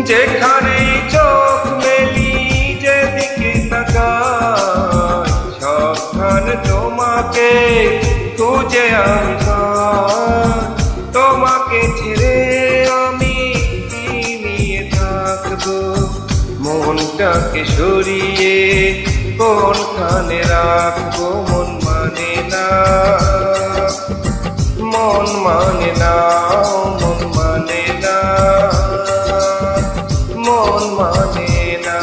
যেখানেই চোখ মেলি যেদিকে তাকাই সবখানে তোমাকে খুঁজে আমি পাই। তোমাকে ছেড়ে আমি কি নিয়ে থাকবো, মনটাকে সরিয়ে কোনখানে রাখবো। মন মানে না, মন মানে না, মন মানে না, মন মানে না।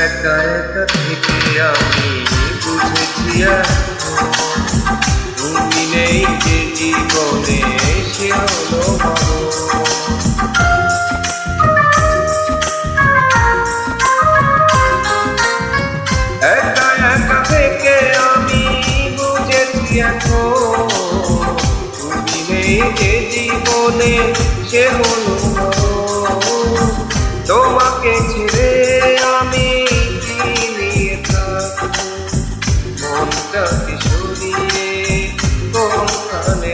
একা একা থেকে আমি বুঝেছি তুমি নেই যে জীবনে সে হলো মরণ। একা একা থেকে আমি বুঝেছি এখন তুমি নেই যে জীবনে সে হলো মরণ। তোমাকে ছেড়ে আমি কি নিয়ে থাকবো, মনটাকে সরিয়ে কোনখানে